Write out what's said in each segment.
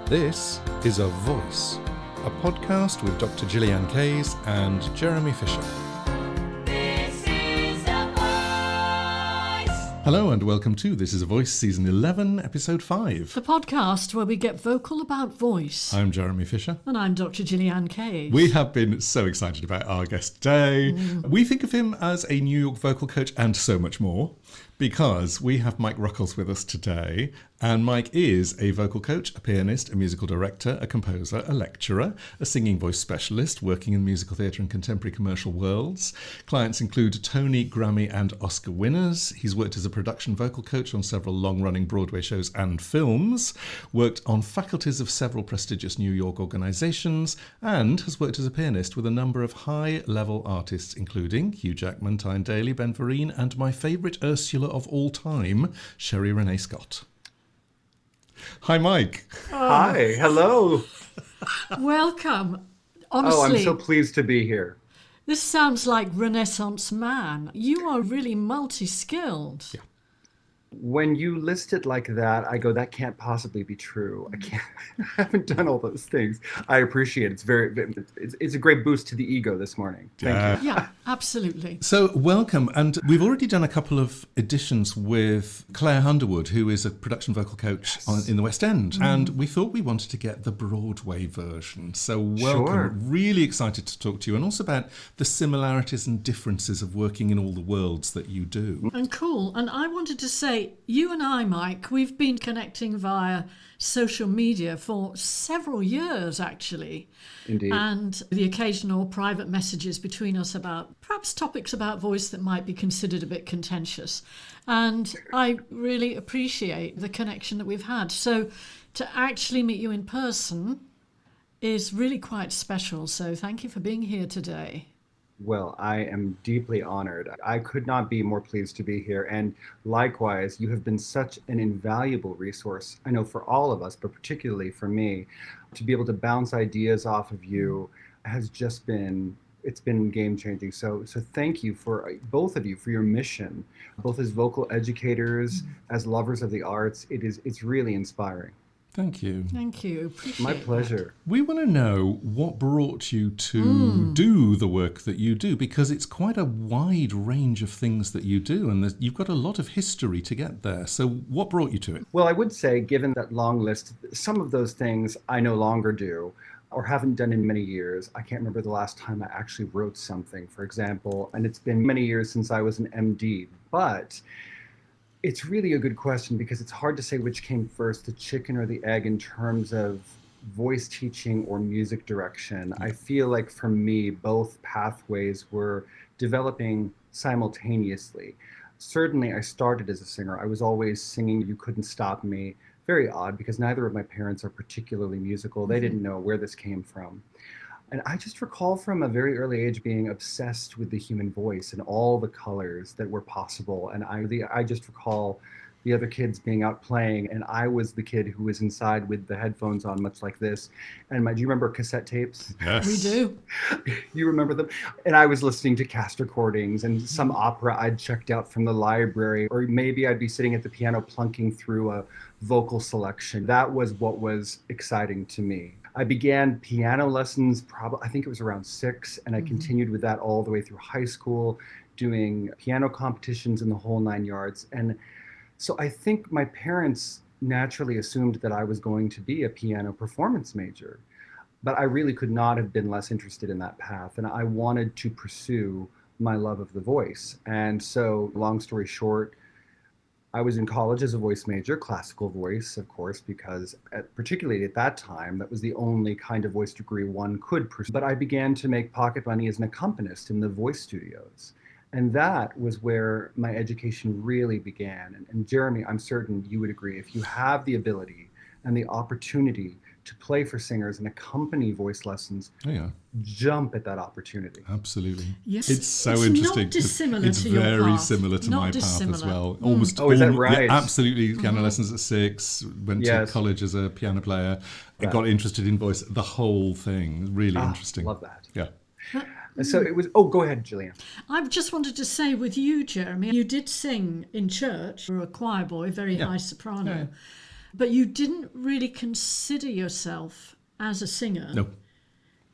This is A Voice, a podcast with Dr. Gillyanne Kays and Jeremy Fisher. This is A Voice. Hello and welcome to This is A Voice, Season 11, Episode 5. The podcast where we get vocal about voice. I'm Jeremy Fisher. And I'm Dr. Gillyanne Kays. We have been so excited about our guest today. We think of him as a New York vocal coach and so much more, because we have Mike Ruckles with us today. And Mike is a vocal coach, a pianist, a musical director, a composer, a lecturer, a singing voice specialist working in musical theatre and contemporary commercial worlds. Clients include Tony, Grammy and Oscar winners. He's worked as a production vocal coach on several long-running Broadway shows and films, worked on faculties of several prestigious New York organisations, and has worked as a pianist with a number of high-level artists, including Hugh Jackman, Tyne Daly, Ben Vereen, and my favourite Ursula of all time, Sherry Renee Scott. Hi, Mike. Hi, hello. Welcome. Honestly, Oh, I'm so pleased to be here. this sounds like Renaissance man. You are really multi-skilled. Yeah. When you list it like that, I go, that can't possibly be true. I haven't done all those things. I appreciate it. It's a great boost to the ego this morning. Thank you. Yeah, absolutely. So welcome, and we've already done a couple of editions with Claire Underwood, who is a production vocal coach in the West End, and we thought we wanted to get the Broadway version. So welcome, Sure. Really excited to talk to you, and also about the similarities and differences of working in all the worlds that you do. And cool. And I wanted to say, you and I, Mike, we've been connecting via social media for several years, actually. Indeed. And the occasional private messages between us about perhaps topics about voice that might be considered a bit contentious. And I really appreciate the connection that we've had. So to actually meet you in person is really quite special. So thank you for being here today. Well, I am deeply honored. I could not be more pleased to be here. And likewise, you have been such an invaluable resource, I know for all of us, but particularly for me, to be able to bounce ideas off of you has just been, it's been game changing. So thank you for both of you for your mission, both as vocal educators, as lovers of the arts. It's really inspiring. Thank you. Thank you. Appreciate My that. pleasure. We want to know what brought you to do the work that you do, because it's quite a wide range of things that you do, and you've got a lot of history to get there. So what brought you to it? Well, I would say, given that long list, some of those things I no longer do or haven't done in many years. I can't remember the last time I actually wrote something, for example, and it's been many years since I was an MD. But it's really a good question because it's hard to say which came first, the chicken or the egg, in terms of voice teaching or music direction. I feel like for me, both pathways were developing simultaneously. Certainly, I started as a singer. I was always singing You Couldn't Stop Me. Very odd because neither of my parents are particularly musical. They didn't know where this came from. And I just recall from a very early age being obsessed with the human voice and all the colors that were possible. And I just recall the other kids being out playing, and I was the kid who was inside with the headphones on, much like this. And do you remember cassette tapes? Yes. We do. You remember them? And I was listening to cast recordings and some opera I'd checked out from the library, or maybe I'd be sitting at the piano plunking through a vocal selection. That was what was exciting to me. I began piano lessons, I think it was around 6, and I continued with that all the way through high school, doing piano competitions in the whole 9 yards. And so I think my parents naturally assumed that I was going to be a piano performance major, but I really could not have been less interested in that path. And I wanted to pursue my love of the voice. And so, long story short, I was in college as a voice major, classical voice, of course, because particularly at that time, that was the only kind of voice degree one could pursue. But I began to make pocket money as an accompanist in the voice studios. And that was where my education really began. And Jeremy, I'm certain you would agree, if you have the ability and the opportunity to play for singers and accompany voice lessons, jump at that opportunity. Absolutely. Yes. It's so It's interesting. not dissimilar it's to your very path. similar to Not my path as dissimilar. well. Almost Oh, is that right? Yeah, absolutely. Piano lessons at 6, went to Yes. college as a piano player. I got interested in voice, the whole thing. Really interesting. Love that. Yeah. So it was, go ahead, Gillyanne. I just wanted to say with you, Jeremy, you did sing in church. You were a choir boy, very high soprano. but you didn't really consider yourself as a singer. No.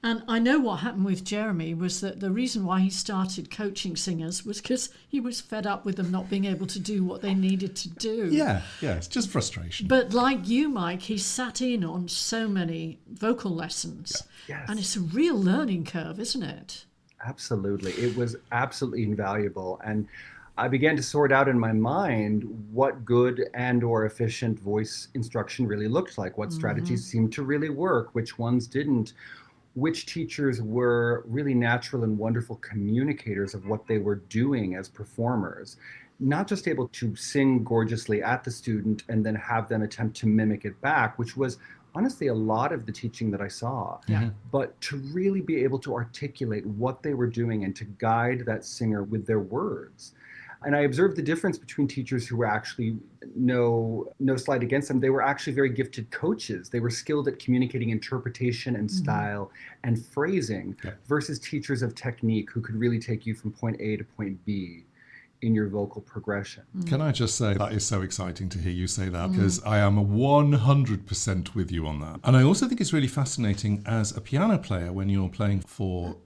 And I know what happened with Jeremy was that the reason why he started coaching singers was because he was fed up with them not being able to do what they needed to do. Yeah, it's just frustration. But like you, Mike, he sat in on so many vocal lessons. Yeah. Yes. And it's a real learning curve, isn't it? Absolutely. It was absolutely invaluable. And I began to sort out in my mind what good and or efficient voice instruction really looked like, what strategies seemed to really work, which ones didn't, which teachers were really natural and wonderful communicators of what they were doing as performers, not just able to sing gorgeously at the student and then have them attempt to mimic it back, which was honestly a lot of the teaching that I saw, but to really be able to articulate what they were doing and to guide that singer with their words. And I observed the difference between teachers who were actually, no slight against them, they were actually very gifted coaches. They were skilled at communicating interpretation and style and phrasing versus teachers of technique who could really take you from point A to point B in your vocal progression. Can I just say that is so exciting to hear you say that, because I am 100% with you on that. And I also think it's really fascinating as a piano player when you're playing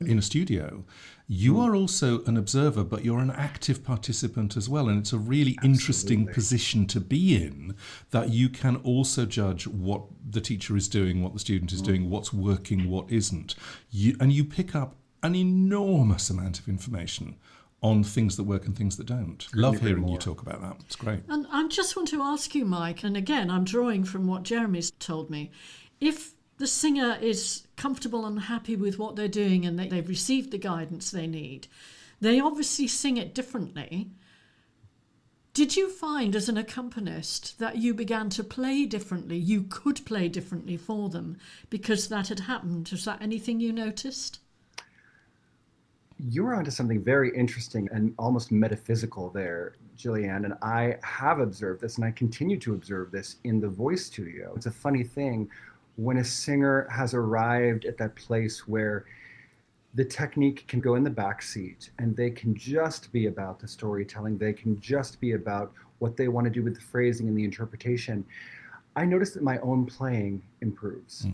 in a studio, you are also an observer, but you're an active participant as well. And it's a really interesting position to be in, that you can also judge what the teacher is doing, what the student is doing, what's working, what isn't. And you pick up an enormous amount of information on things that work and things that don't. Love hearing you talk about that. It's great. And I just want to ask you, Mike, and again, I'm drawing from what Jeremy's told me. If the singer is comfortable and happy with what they're doing and they've received the guidance they need, they obviously sing it differently. Did you find as an accompanist that you began to play differently? You could play differently for them because that had happened. Was that anything you noticed? You're onto something very interesting and almost metaphysical there, Gillyanne, and I have observed this and I continue to observe this in the voice studio. It's a funny thing when a singer has arrived at that place where the technique can go in the back seat and they can just be about the storytelling, they can just be about what they want to do with the phrasing and the interpretation. I notice that my own playing improves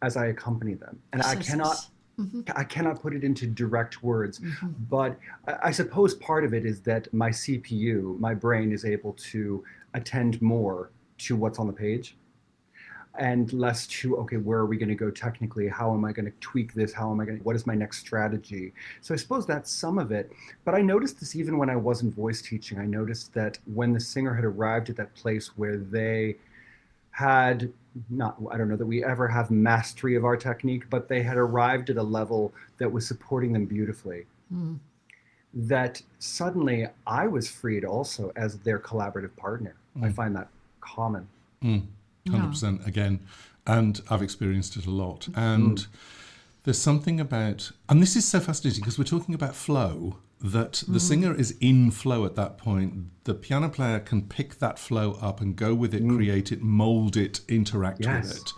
as I accompany them. And I cannot put it into direct words, but I suppose part of it is that my CPU, my brain, is able to attend more to what's on the page and less to, okay, where are we going to go technically? How am I going to tweak this? What is my next strategy? So I suppose that's some of it. But I noticed this even when I wasn't voice teaching. I noticed that when the singer had arrived at that place where they had I don't know that we ever have mastery of our technique, but they had arrived at a level that was supporting them beautifully. That suddenly I was freed also as their collaborative partner. I find that common. 100% again. And I've experienced it a lot. And there's something about, and this is so fascinating because we're talking about flow, that the singer is in flow at that point. The piano player can pick that flow up and go with it, create it, mould it, interact with it.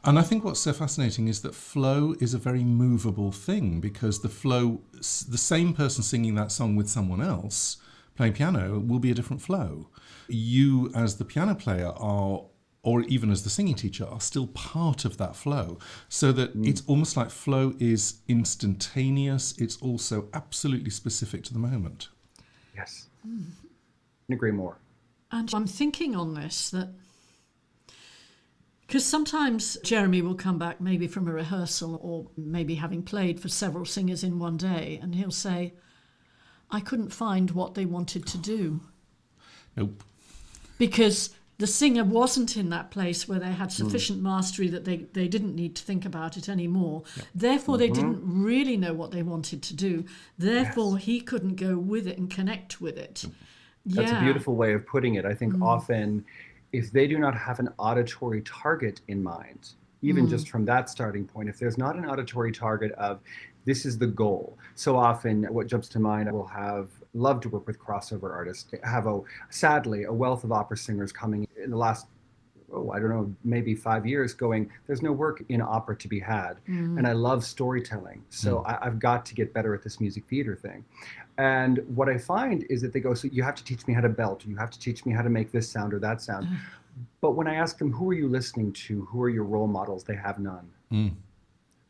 And I think what's so fascinating is that flow is a very movable thing, because the flow, the same person singing that song with someone else playing piano will be a different flow. You as the piano player are, or even as the singing teacher, are still part of that flow. So that it's almost like flow is instantaneous. It's also absolutely specific to the moment. Yes. Couldn't agree more. And I'm thinking on this that, because sometimes Jeremy will come back maybe from a rehearsal or maybe having played for several singers in one day, and he'll say, I couldn't find what they wanted to do. Nope. Because the singer wasn't in that place where they had sufficient mastery that they didn't need to think about it anymore. Therefore, they didn't really know what they wanted to do. Therefore, he couldn't go with it and connect with it. That's a beautiful way of putting it. I think often if they do not have an auditory target in mind, even just from that starting point, if there's not an auditory target of this is the goal. So often what jumps to mind, I will love to work with crossover artists, have sadly a wealth of opera singers coming in the last, maybe 5 years going, there's no work in opera to be had. And I love storytelling. So I've got to get better at this music theater thing. And what I find is that they go, so you have to teach me how to belt, you have to teach me how to make this sound or that sound. But when I ask them, who are you listening to? Who are your role models? They have none.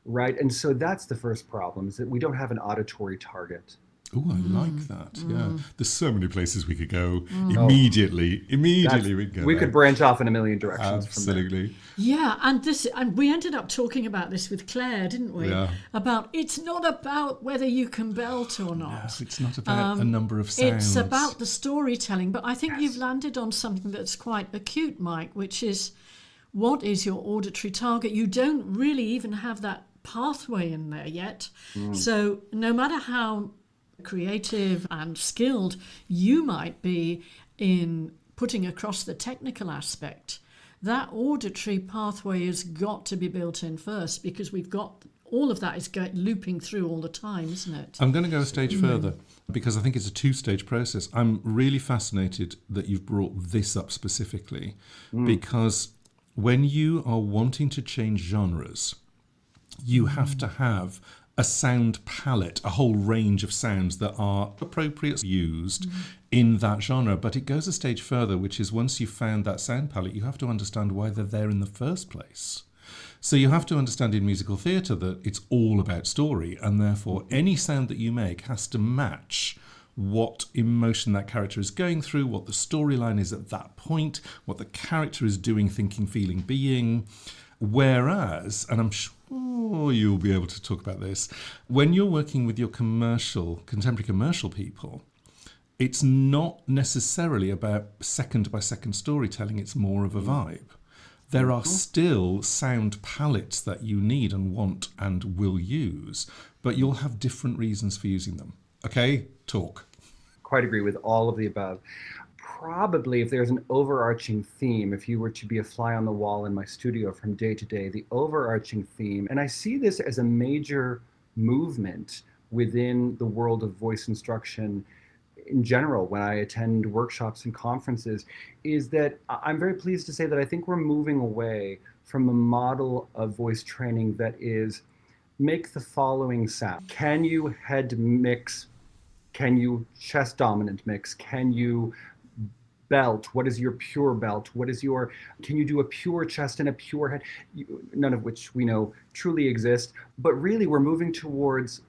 Right? And so that's the first problem, is that we don't have an auditory target. Oh, I like that. Yeah. There's so many places we could go. Immediately we could go We there. could branch off in a million directions Absolutely. from Yeah, and we ended up talking about this with Claire, didn't we? Yeah. About it's not about whether you can belt or not. It's not about a number of sounds. It's about the storytelling. But I think you've landed on something that's quite acute, Mike, which is what is your auditory target? You don't really even have that pathway in there yet. So no matter how creative and skilled you might be in putting across the technical aspect, that auditory pathway has got to be built in first, because we've got all of that is looping through all the time, isn't it? I'm going to go a stage further, because I think it's a two-stage process. I'm really fascinated that you've brought this up specifically, because when you are wanting to change genres, you have to have a sound palette, a whole range of sounds that are appropriate used in that genre. But it goes a stage further, which is once you've found that sound palette, you have to understand why they're there in the first place. So you have to understand in musical theatre that it's all about story, and therefore any sound that you make has to match what emotion that character is going through, what the storyline is at that point, what the character is doing, thinking, feeling, being. Whereas, and I'm sure you'll be able to talk about this, when you're working with your contemporary commercial people, it's not necessarily about second by second storytelling, it's more of a vibe. There are still sound palettes that you need and want and will use, but you'll have different reasons for using them. Okay, talk. Quite agree with all of the above. Probably if there's an overarching theme, if you were to be a fly on the wall in my studio from day to day, the overarching theme, and I see this as a major movement within the world of voice instruction in general when I attend workshops and conferences, is that I'm very pleased to say that I think we're moving away from a model of voice training that is make the following sound. Can you head mix? Can you chest dominant mix? Can you belt? What is your pure belt? Can you do a pure chest and a pure head? None of which we know truly exist. But really, we're moving towards,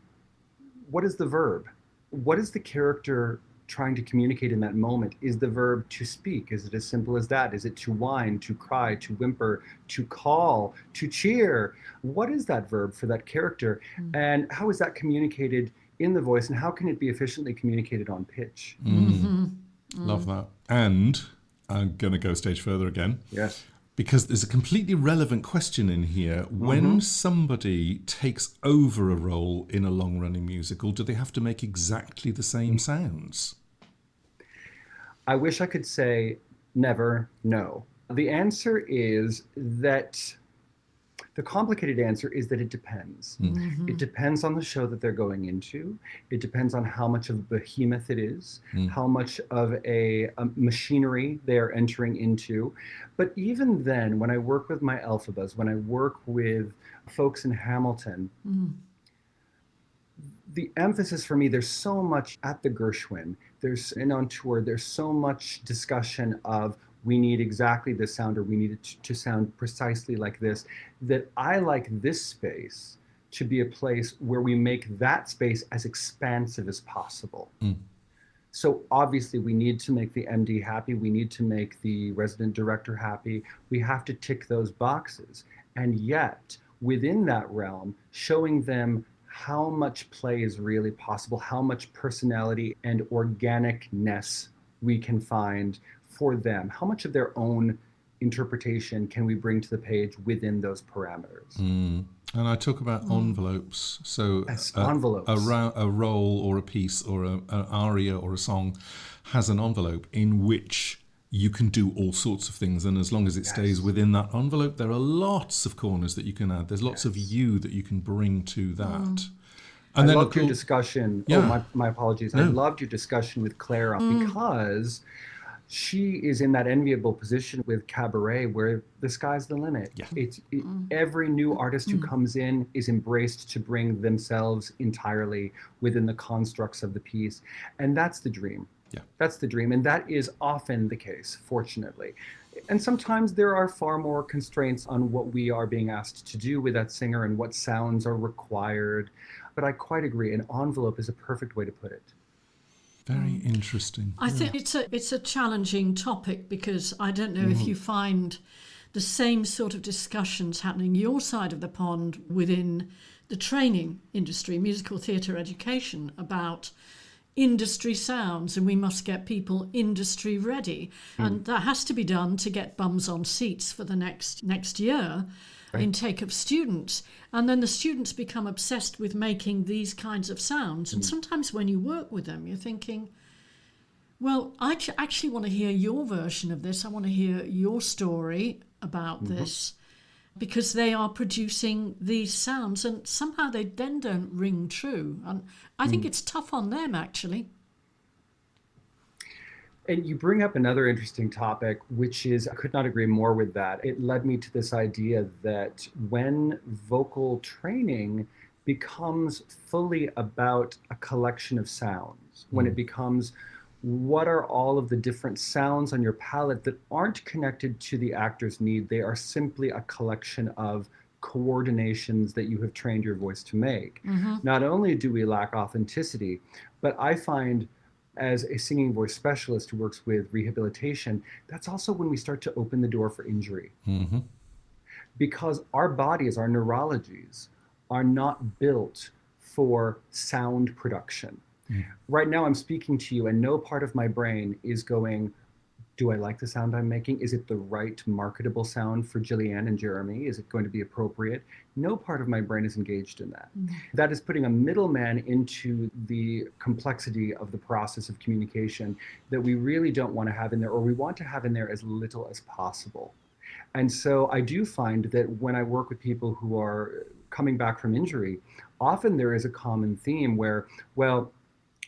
what is the verb? What is the character trying to communicate in that moment? Is the verb to speak? Is it as simple as that? Is it to whine, to cry, to whimper, to call, to cheer? What is that verb for that character? And how is that communicated in the voice? And how can it be efficiently communicated on pitch? Love that. And I'm going to go a stage further again. Yes. Because there's a completely relevant question in here. When somebody takes over a role in a long-running musical, do they have to make exactly the same sounds? I wish I could say never, no. The answer is that, the complicated answer is that it depends. It depends on the show that they're going into. It depends on how much of a behemoth it is, how much of a machinery they're entering into. But even then, when I work with my Elphabas, when I work with folks in Hamilton, the emphasis for me, there's so much at the Gershwin, and on tour, there's so much discussion of we need exactly this sound, or we need it to sound precisely like this, that I like this space to be a place where we make that space as expansive as possible. So obviously we need to make the MD happy, we need to make the resident director happy, we have to tick those boxes. And yet, within that realm, showing them how much play is really possible, how much personality and organicness we can find for them, how much of their own interpretation can we bring to the page within those parameters. And I talk about envelopes. So envelopes. A role or a piece or an aria or a song has an envelope in which you can do all sorts of things, and as long as it stays within that envelope, there are lots of corners that you can add. There's lots of you that you can bring to that. And I loved your discussion. Yeah. Oh, my apologies. No. I loved your discussion with Clara because she is in that enviable position with Cabaret where the sky's the limit. Yeah. Every new artist who comes in is embraced to bring themselves entirely within the constructs of the piece. And that's the dream. Yeah. That's the dream. And that is often the case, fortunately. And sometimes there are far more constraints on what we are being asked to do with that singer and what sounds are required. But I quite agree. An envelope is a perfect way to put it. Very interesting. I think it's a challenging topic because I don't know if you find the same sort of discussions happening your side of the pond within the training industry, musical theatre education, about industry sounds, and we must get people industry ready, and that has to be done to get bums on seats for the next year intake of students. And then the students become obsessed with making these kinds of sounds, and sometimes when you work with them you're thinking, well, I actually want to hear your version of this. I want to hear your story about this, because they are producing these sounds and somehow they then don't ring true. And I think it's tough on them, actually. And you bring up another interesting topic, which is, I could not agree more with that. It led me to this idea that when vocal training becomes fully about a collection of sounds, when it becomes what are all of the different sounds on your palette that aren't connected to the actor's need, they are simply a collection of coordinations that you have trained your voice to make. Not only do we lack authenticity, but I find as a singing voice specialist who works with rehabilitation, that's also when we start to open the door for injury. Because our bodies, our neurologies, are not built for sound production. Right now I'm speaking to you and no part of my brain is going, do I like the sound I'm making? Is it the right marketable sound for Gillyanne and Jeremy? Is it going to be appropriate? No part of my brain is engaged in that. That is putting a middleman into the complexity of the process of communication that we really don't want to have in there, or we want to have in there as little as possible. And so I do find that when I work with people who are coming back from injury, often there is a common theme where, well,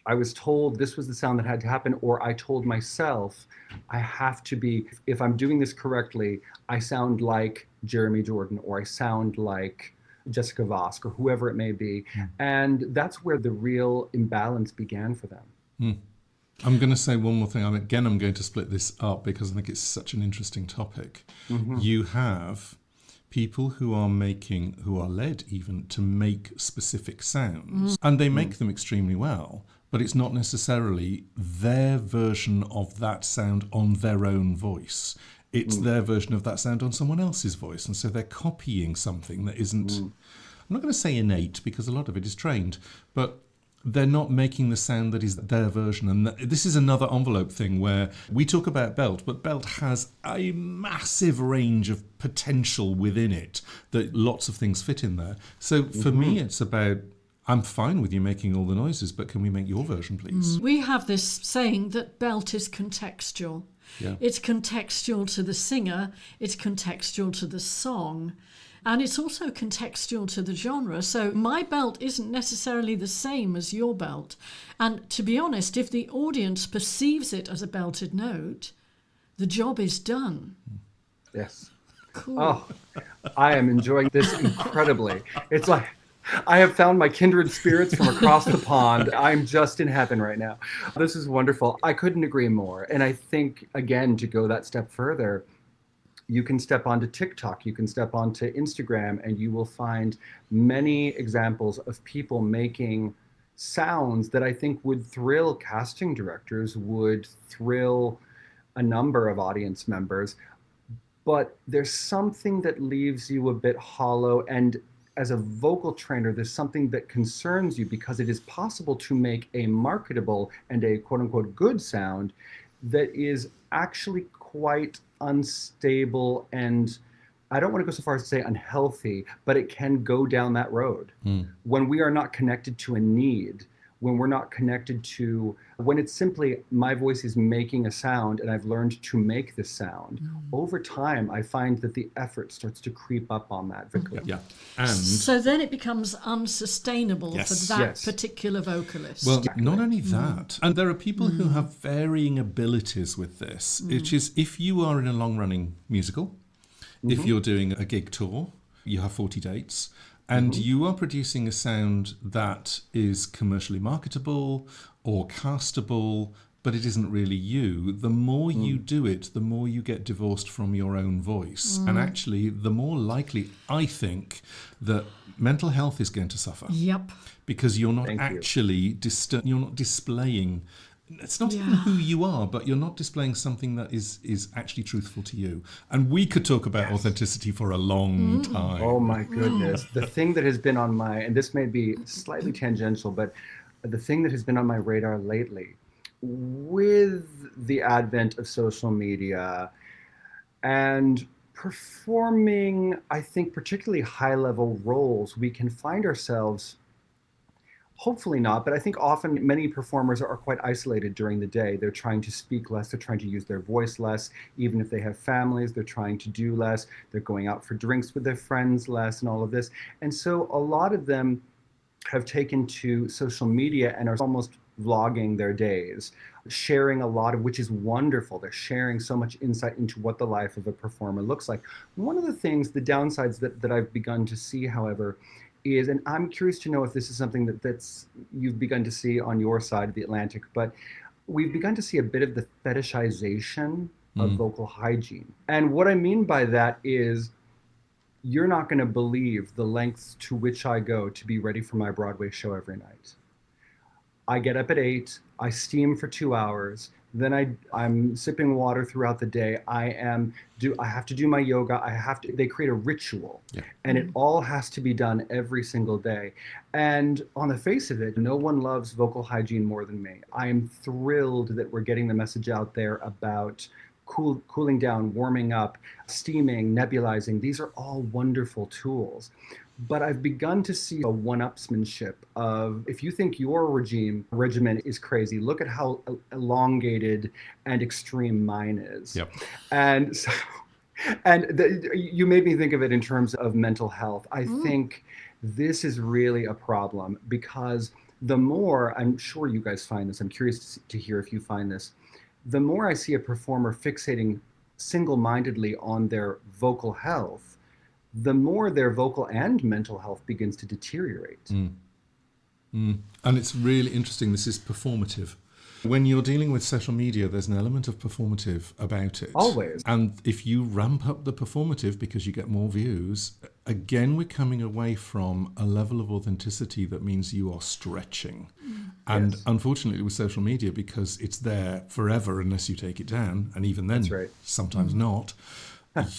I was told this was the sound that had to happen, or I told myself I have to be, if I'm doing this correctly, I sound like Jeremy Jordan, or I sound like Jessica Vosk, or whoever it may be. And that's where the real imbalance began for them. I'm going to say one more thing. Again, I'm going to split this up because I think it's such an interesting topic. You have people who are led even to make specific sounds, and they make them extremely well, but it's not necessarily their version of that sound on their own voice. It's their version of that sound on someone else's voice. And so they're copying something that isn't, I'm not going to say innate because a lot of it is trained, but they're not making the sound that is their version. And this is another envelope thing where we talk about Belt, but Belt has a massive range of potential within it that lots of things fit in there. So for me, it's about, I'm fine with you making all the noises, but can we make your version, please? We have this saying that Belt is contextual. It's contextual to the singer, it's contextual to the song, and it's also contextual to the genre. So my belt isn't necessarily the same as your belt. And to be honest, if the audience perceives it as a belted note, the job is done. Yes. Cool. Oh, I am enjoying this incredibly. It's like I have found my kindred spirits from across the pond. I'm just in heaven right now. This is wonderful. I couldn't agree more. And I think, again, to go that step further, you can step onto TikTok, you can step onto Instagram, and you will find many examples of people making sounds that I think would thrill casting directors, would thrill a number of audience members. But there's something that leaves you a bit hollow. And as a vocal trainer, there's something that concerns you, because it is possible to make a marketable and a quote unquote good sound that is actually quite unstable, and I don't want to go so far as to say unhealthy, but it can go down that road. When we are not connected to a need, when we're not connected to, when it's simply my voice is making a sound and I've learned to make this sound, over time I find that the effort starts to creep up on that vocalist. And so then it becomes unsustainable for that particular vocalist. well, not only that, and there are people who have varying abilities with this, which is if you are in a long-running musical, if you're doing a gig tour, you have 40 dates, and you are producing a sound that is commercially marketable or castable, but it isn't really you, the more you do it, the more you get divorced from your own voice. And actually, the more likely, I think, that mental health is going to suffer. Yep. Because you're not Thank you. actually, you're not displaying, it's not even who you are, but you're not displaying something that is actually truthful to you. And we could talk about authenticity for a long time. Oh my goodness. The thing that has been on my, and this may be slightly tangential, but the thing that has been on my radar lately with the advent of social media and performing, I think, particularly high-level roles, we can find ourselves, hopefully not, but I think often many performers are quite isolated during the day. They're trying to speak less, they're trying to use their voice less. Even if they have families, they're trying to do less. They're going out for drinks with their friends less and all of this. And so a lot of them have taken to social media and are almost vlogging their days, sharing a lot of, which is wonderful. They're sharing so much insight into what the life of a performer looks like. One of the things, the downsides that I've begun to see, however, is, and I'm curious to know if this is something that's you've begun to see on your side of the Atlantic, but we've begun to see a bit of the fetishization of vocal hygiene. And what I mean by that is, you're not going to believe the lengths to which I go to be ready for my Broadway show every night. I get up at 8, I steam for 2 hours, then I'm sipping water throughout the day. I have to do my yoga. They create a ritual, and it all has to be done every single day. And on the face of it, no one loves vocal hygiene more than me. I am thrilled that we're getting the message out there about cooling down, warming up, steaming, nebulizing. These are all wonderful tools. But I've begun to see a one-upsmanship of, if you think your regimen is crazy, look at how elongated and extreme mine is. Yep. And so, you made me think of it in terms of mental health. I think this is really a problem, because the more, I'm sure you guys find this, I'm curious to hear if you find this, the more I see a performer fixating single-mindedly on their vocal health, the more their vocal and mental health begins to deteriorate. And it's really interesting. This is performative. When you're dealing with social media, there's an element of performative about it. Always. And if you ramp up the performative because you get more views, again, we're coming away from a level of authenticity that means you are stretching. And unfortunately with social media, because it's there forever unless you take it down, and even then, sometimes not,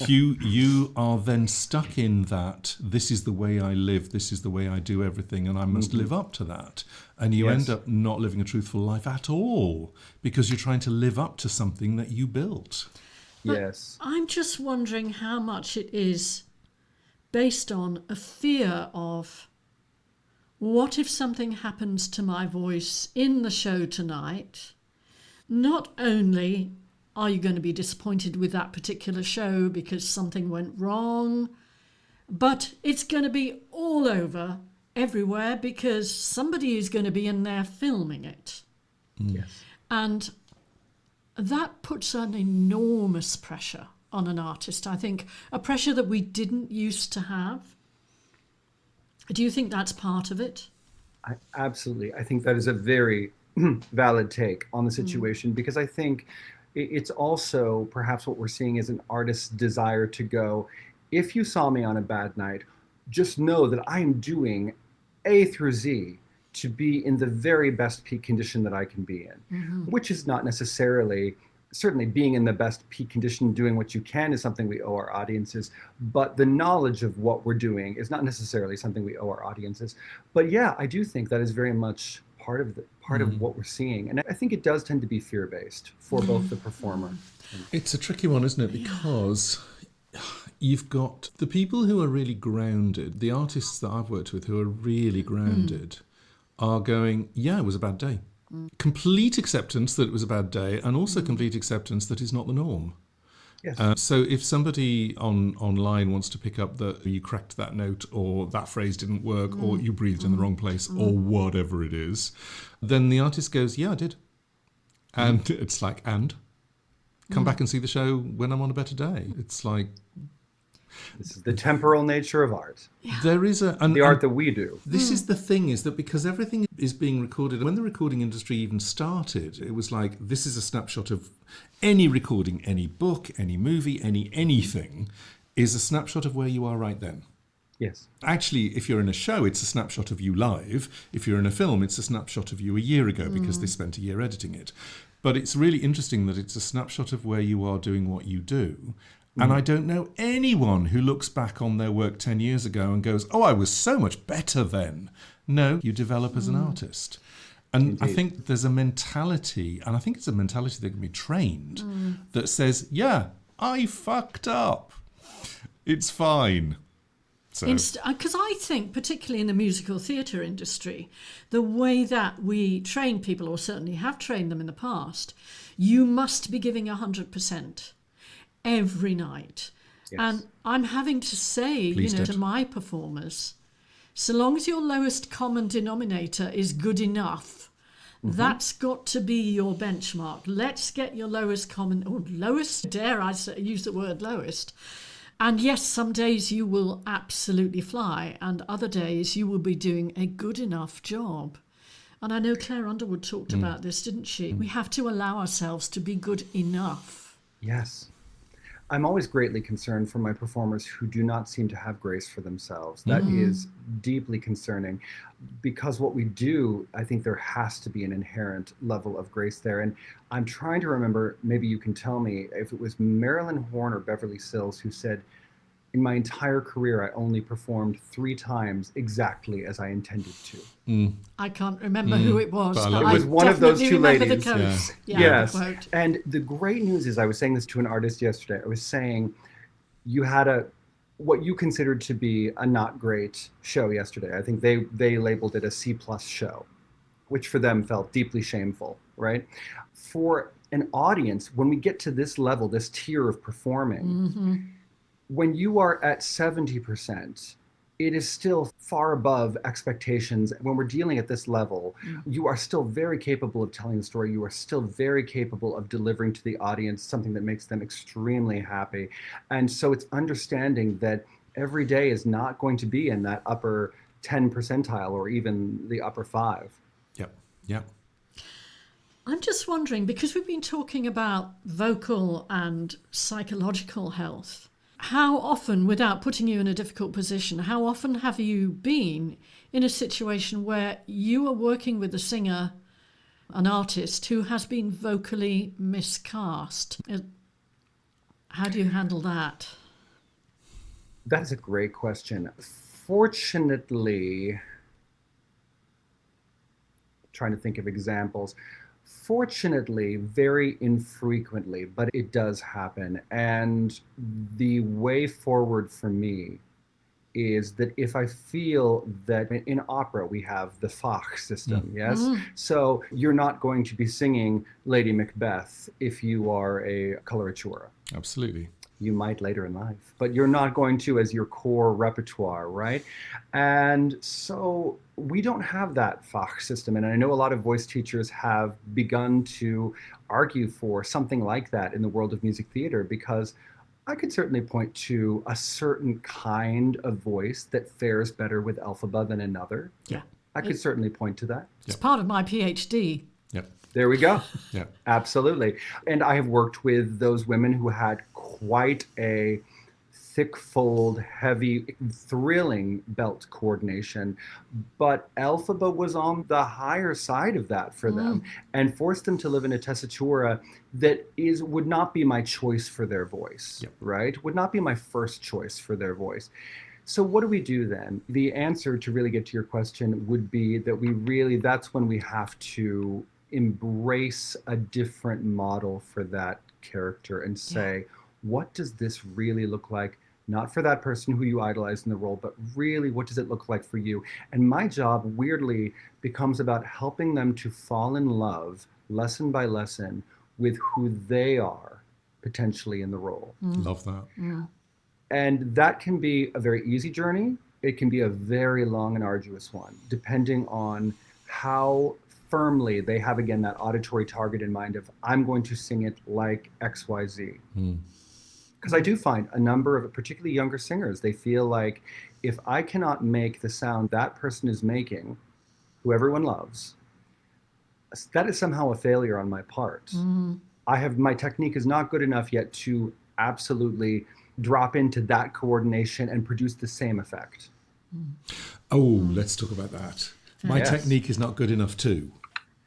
you are then stuck in that this is the way I live, this is the way I do everything, and I must live up to that. And you end up not living a truthful life at all because you're trying to live up to something that you built. But I'm just wondering how much it is based on a fear of, what if something happens to my voice in the show tonight? Not only are you going to be disappointed with that particular show because something went wrong, but it's going to be all over everywhere because somebody is going to be in there filming it. Yes. And that puts an enormous pressure on an artist. I think a pressure that we didn't used to have. Do you think that's part of it? Absolutely. I think that is a very valid take on the situation, because I think it's also perhaps what we're seeing is an artist's desire to go, if you saw me on a bad night, just know that I am doing A through Z to be in the very best peak condition that I can be in, which is not necessarily, certainly being in the best peak condition, doing what you can is something we owe our audiences, but the knowledge of what we're doing is not necessarily something we owe our audiences. But yeah, I do think that is very much part of what we're seeing. And I think it does tend to be fear-based for both the performer. It's a tricky one, isn't it? Because you've got the people who are really grounded, the artists that I've worked with who are really grounded are going, yeah, it was a bad day. Complete acceptance that it was a bad day, and also complete acceptance that it's not the norm. Yes. So if somebody online wants to pick up that you cracked that note, or that phrase didn't work, or you breathed in the wrong place, or whatever it is, then the artist goes, yeah, I did. And it's like, and? Come back and see the show when I'm on a better day. It's like... This is the temporal nature of art. There is the art that we do. This is the thing, is that because everything is being recorded. When the recording industry even started, it was like, this is a snapshot of any recording, any book, any movie, anything is a snapshot of where you are right then. Yes. Actually, if you're in a show, it's a snapshot of you live. If you're in a film, it's a snapshot of you a year ago because they spent a year editing it. But it's really interesting that it's a snapshot of where you are doing what you do. And I don't know anyone who looks back on their work 10 years ago and goes, oh, I was so much better then. No, you develop as an artist. And Indeed. I think there's a mentality, and I think it's a mentality that can be trained, that says, yeah, I fucked up. It's fine. Because I think, particularly in the musical theatre industry, the way that we train people, or certainly have trained them in the past, you must be giving 100%. Every night. Yes. And I'm having to say, to my performers, so long as your lowest common denominator is good enough, that's got to be your benchmark. Let's get your lowest common, or lowest, dare I use the word lowest. And yes, some days you will absolutely fly, and other days you will be doing a good enough job. And I know Claire Underwood talked about this, didn't she? We have to allow ourselves to be good enough. Yes. I'm always greatly concerned for my performers who do not seem to have grace for themselves. That is deeply concerning, because what we do, I think there has to be an inherent level of grace there. And I'm trying to remember, maybe you can tell me, if it was Marilyn Horne or Beverly Sills who said, in my entire career, I only performed 3 times exactly as I intended to. I can't remember who it was, But but it I was one of those definitely two remember ladies. the quote. Yeah. Yes. The quote. And the great news is, I was saying this to an artist yesterday. I was saying, you had what you considered to be a not great show yesterday. I think they labeled it a C+ show, which for them felt deeply shameful, right? For an audience, when we get to this level, this tier of performing, when you are at 70%, it is still far above expectations. When we're dealing at this level, you are still very capable of telling the story. You are still very capable of delivering to the audience something that makes them extremely happy. And so it's understanding that every day is not going to be in that upper 10 percentile or even the upper 5. Yep. I'm just wondering, because we've been talking about vocal and psychological health, how often, without putting you in a difficult position, how often have you been in a situation where you are working with a singer, an artist who has been vocally miscast? How do you handle that? That's a great question. Fortunately, trying to think of examples. Fortunately, very infrequently, but it does happen. And the way forward for me is that if I feel that in opera we have the Fach system, yes? So you're not going to be singing Lady Macbeth if you are a coloratura. Absolutely. You might later in life, but you're not going to as your core repertoire, right? And so we don't have that Fach system. And I know a lot of voice teachers have begun to argue for something like that in the world of music theater, because I could certainly point to a certain kind of voice that fares better with Elphaba than another. Yeah. I could certainly point to that. It's part of my PhD. Yep. There we go. Yeah. Absolutely. And I have worked with those women who had quite a thick-fold, heavy, thrilling belt coordination. But Elphaba was on the higher side of that for them and forced them to live in a tessitura that would not be my choice for their voice, right? Would not be my first choice for their voice. So what do we do then? The answer to really get to your question would be that that's when we have to embrace a different model for that character and say, what does this really look like? Not for that person who you idolize in the role, but really, what does it look like for you? And my job, weirdly, becomes about helping them to fall in love, lesson by lesson, with who they are potentially in the role. Love that. And that can be a very easy journey. It can be a very long and arduous one, depending on how firmly they have, again, that auditory target in mind of, I'm going to sing it like XYZ. Because I do find a number of particularly younger singers, they feel like, if I cannot make the sound that person is making, who everyone loves, that is somehow a failure on my part. My technique is not good enough yet to absolutely drop into that coordination and produce the same effect. Oh, let's talk about that. My Yes. technique is not good enough too.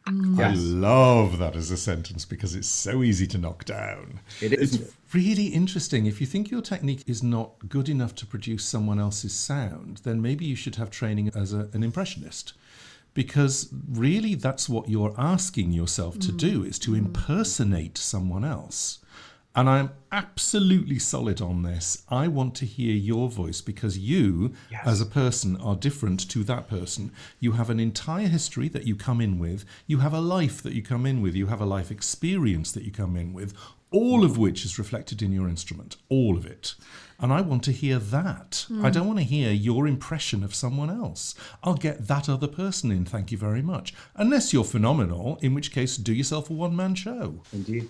I Yes. love that as a sentence because it's so easy to knock down. It is. It's really interesting. If you think your technique is not good enough to produce someone else's sound, then maybe you should have training as an impressionist. Because really that's what you're asking yourself to do, is to impersonate someone else. And I'm absolutely solid on this. I want to hear your voice because you, Yes. as a person, are different to that person. You have an entire history that you come in with. You have a life that you come in with. You have a life experience that you come in with, all of which is reflected in your instrument, all of it. And I want to hear that. I don't want to hear your impression of someone else. I'll get that other person in, thank you very much. Unless you're phenomenal, in which case do yourself a one-man show. Indeed.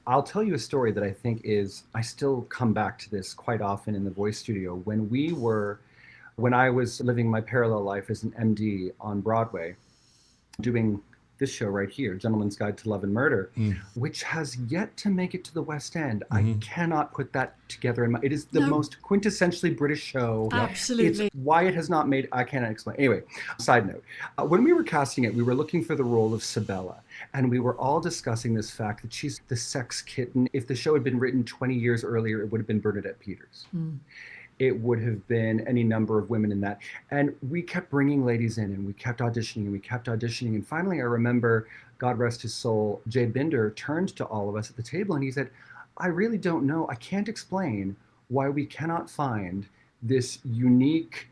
I'll tell you a story that I think I still come back to this quite often in the voice studio. When I was living my parallel life as an MD on Broadway, doing this show right here, Gentleman's Guide to Love and Murder, which has yet to make it to the West End. I cannot put that together in my, it is the most quintessentially British show. Absolutely. It's why it has not made, I cannot explain. Anyway, side note, when we were casting it, we were looking for the role of Sabella, and we were all discussing this fact that she's the sex kitten. If the show had been written 20 years earlier, it would have been Bernadette Peters. It would have been any number of women in that. And we kept bringing ladies in, and we kept auditioning, and we kept auditioning. And finally, I remember, God rest his soul, Jay Binder turned to all of us at the table and he said, I really don't know. I can't explain why we cannot find this unique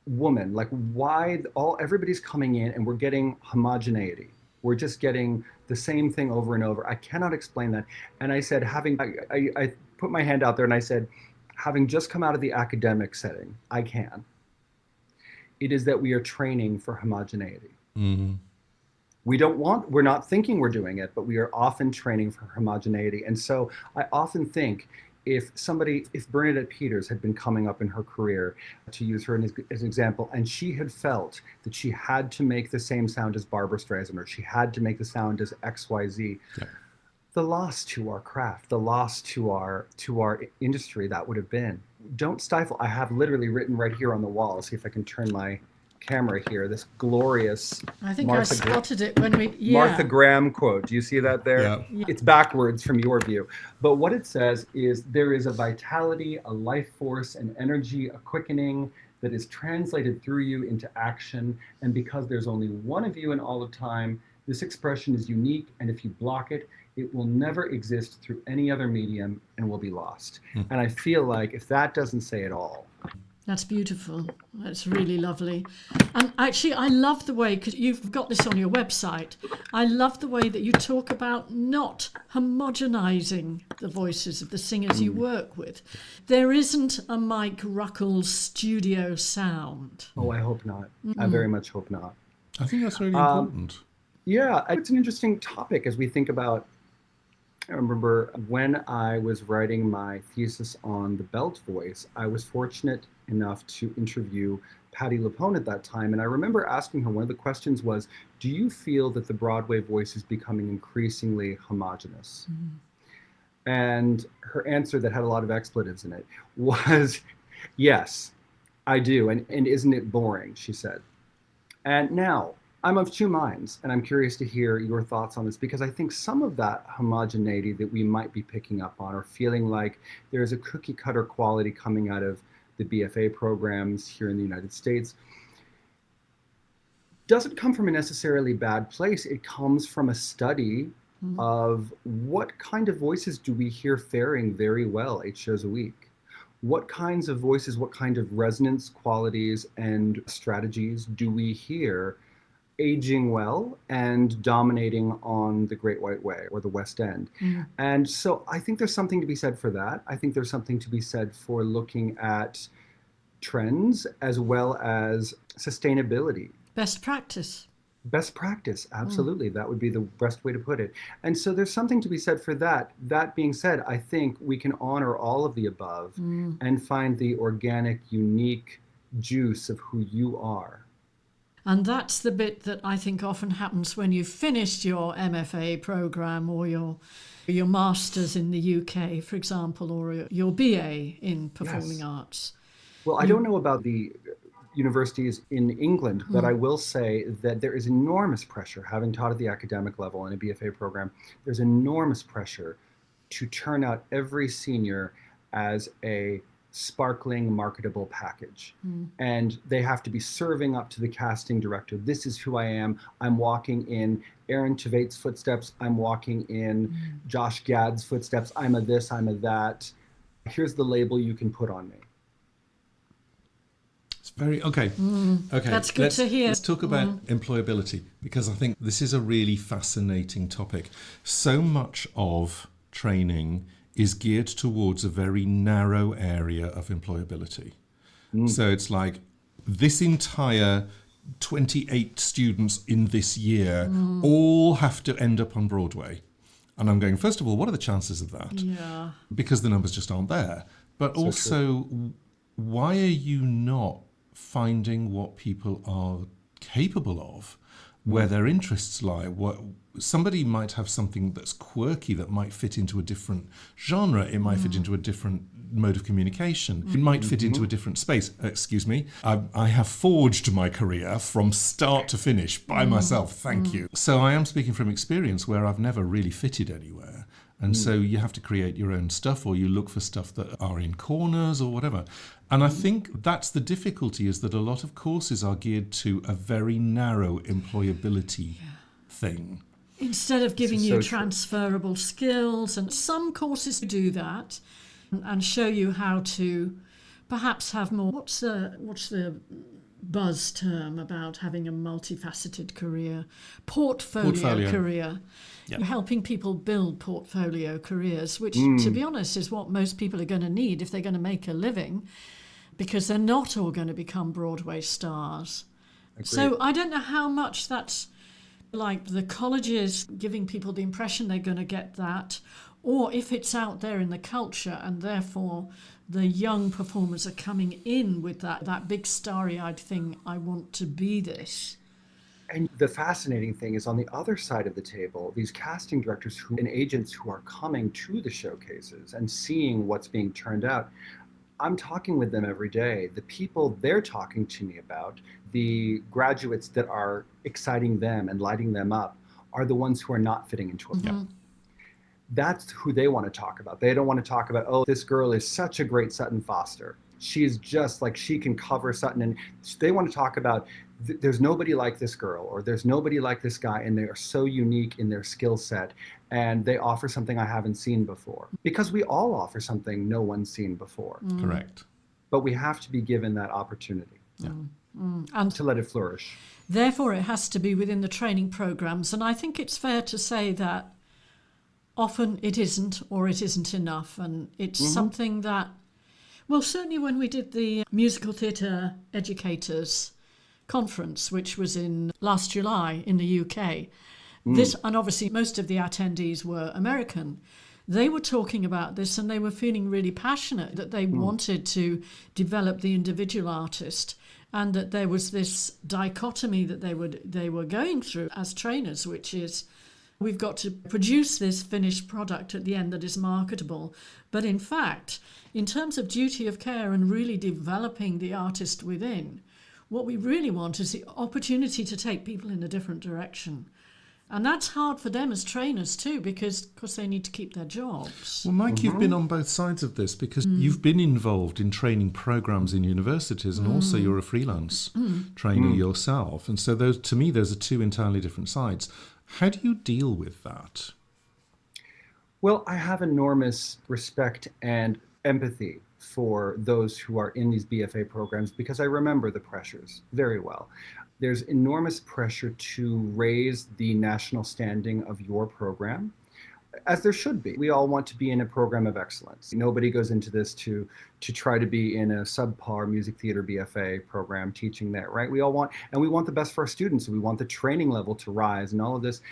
woman. Like why everybody's coming in and we're getting homogeneity. We're just getting the same thing over and over. I cannot explain that. And I said, I put my hand out there and I said, having just come out of the academic setting, I can. It is that we are training for homogeneity. We're not thinking we're doing it, but we are often training for homogeneity. And so I often think if Bernadette Peters had been coming up in her career, to use her as an example, and she had felt that she had to make the same sound as Barbra Streisand, or she had to make the sound as XYZ, the loss to our craft, the loss to our industry that would have been. Don't stifle. I have literally written right here on the wall. See if I can turn my camera here. This glorious I think I spotted it when we... Yeah. Martha Graham quote. Do you see that there? Yeah. It's backwards from your view. But what it says is there is a vitality, a life force, an energy, a quickening that is translated through you into action. And because there's only one of you in all of time, this expression is unique. And if you block it, it will never exist through any other medium and will be lost. And I feel like if that doesn't say it all. That's beautiful. That's really lovely. And actually, I love the way, because you've got this on your website, I love the way that you talk about not homogenizing the voices of the singers you work with. There isn't a Mike Ruckles studio sound. Oh, I hope not. I very much hope not. I think that's really important. Yeah, it's an interesting topic as we think about. I remember when I was writing my thesis on the belt voice, I was fortunate enough to interview Patti LuPone at that time. And I remember asking her, one of the questions was, do you feel that the Broadway voice is becoming increasingly homogenous? And her answer, that had a lot of expletives in it, was, yes, I do. And isn't it boring, she said. And now, I'm of two minds, and I'm curious to hear your thoughts on this, because I think some of that homogeneity that we might be picking up on, or feeling like there's a cookie cutter quality coming out of the BFA programs here in the United States, doesn't come from a necessarily bad place. It comes from a study of what kind of voices do we hear faring very well 8 shows a week? What kinds of voices, what kind of resonance qualities and strategies do we hear aging well and dominating on the Great White Way or the West End? And so I think there's something to be said for that. I think there's something to be said for looking at trends as well as sustainability. Best practice. Best practice, absolutely. That would be the best way to put it. And so there's something to be said for that. That being said, I think we can honor all of the above and find the organic, unique juice of who you are. And that's the bit that I think often happens when you've finished your MFA program or your master's in the UK, for example, or your BA in performing arts. Well, I don't know about the universities in England, but I will say that there is enormous pressure, having taught at the academic level in a BFA program, there's enormous pressure to turn out every senior as a sparkling, marketable package. And they have to be serving up to the casting director. This is who I am. I'm walking in Aaron Tveit's footsteps. I'm walking in Josh Gad's footsteps. I'm a this, I'm a that. Here's the label you can put on me. It's very okay. Okay, That's good to hear. Let's talk about employability, because I think this is a really fascinating topic. So much of training is geared towards a very narrow area of employability. So it's like this entire 28 students in this year all have to end up on Broadway. And I'm going, first of all, what are the chances of that? Yeah. Because the numbers just aren't there. But So also, why are you not finding what people are capable of, where their interests lie? What somebody might have something that's quirky that might fit into a different genre. It might fit into a different mode of communication. It might fit into a different space. Excuse me. I have forged my career from start to finish by myself. Thank you. So I am speaking from experience where I've never really fitted anywhere. And so you have to create your own stuff, or you look for stuff that are in corners or whatever. And I think that's the difficulty, is that a lot of courses are geared to a very narrow employability thing. Instead of giving This is you so true. transferable skills, and some courses do that and show you how to perhaps have more. What's the buzz term about having a multifaceted career? Portfolio career. Yeah. You're helping people build portfolio careers, which, to be honest, is what most people are going to need if they're going to make a living, because they're not all going to become Broadway stars. Agreed. So I don't know how much that's like the colleges giving people the impression they're going to get that, or if it's out there in the culture and therefore the young performers are coming in with that big starry-eyed thing, I want to be this. And the fascinating thing is, on the other side of the table, these casting directors and agents who are coming to the showcases and seeing what's being turned out, I'm talking with them every day. The people they're talking to me about, the graduates that are exciting them and lighting them up, are the ones who are not fitting into a mold. That's who they want to talk about. They don't want to talk about, oh, this girl is such a great Sutton Foster. She's just like, she can cover Sutton. And they want to talk about, there's nobody like this girl, or there's nobody like this guy, and they are so unique in their skill set, and they offer something I haven't seen before. Because we all offer something no one's seen before. Correct. But we have to be given that opportunity And to let it flourish. therefore, it has to be within the training programs. And I think it's fair to say that often it isn't, or it isn't enough. And it's something that, well, certainly when we did the musical theatre educators conference, which was in last July in the UK, this, and obviously most of the attendees were American, they were talking about this, and they were feeling really passionate that they wanted to develop the individual artist, and that there was this dichotomy that they were going through as trainers, which is, we've got to produce this finished product at the end that is marketable. But in fact, in terms of duty of care and really developing the artist within, what we really want is the opportunity to take people in a different direction. And that's hard for them as trainers too, because of course they need to keep their jobs. Well, Mike, you've been on both sides of this, because you've been involved in training programs in universities, and also you're a freelance trainer yourself. And so those, to me, those are two entirely different sides. How do you deal with that? Well, I have enormous respect and empathy for those who are in these BFA programs, because I remember the pressures very well. There's enormous pressure to raise the national standing of your program, as there should be. We all want to be in a program of excellence. Nobody goes into this to try to be in a subpar music theater BFA program teaching there, right? We all want, and we want the best for our students. We want the training level to rise and all of this.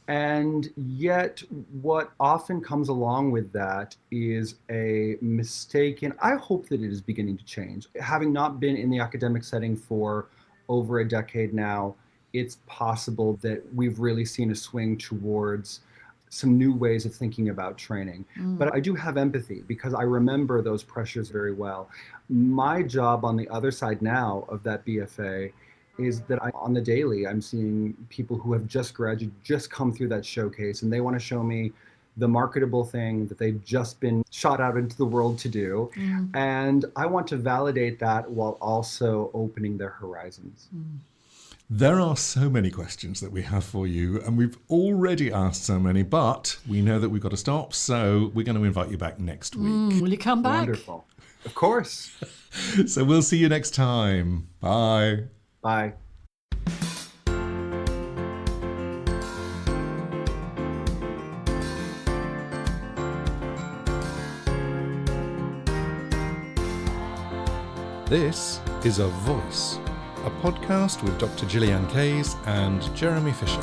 And yet what often comes along with that is a mistaken, I hope that it is beginning to change. Having not been in the academic setting for over a decade now, it's possible that we've really seen a swing towards some new ways of thinking about training. But I do have empathy because I remember those pressures very well. My job on the other side now of that BFA is that on the daily, I'm seeing people who have just graduated, just come through that showcase, and they want to show me the marketable thing that they've just been shot out into the world to do. And I want to validate that while also opening their horizons. There are so many questions that we have for you, and we've already asked so many, but we know that we've got to stop, so we're going to invite you back next week. Will you come back? Wonderful. Of course. So we'll see you next time. Bye. Bye. This is A Voice, a podcast with Dr. Gillyanne Case and Jeremy Fisher.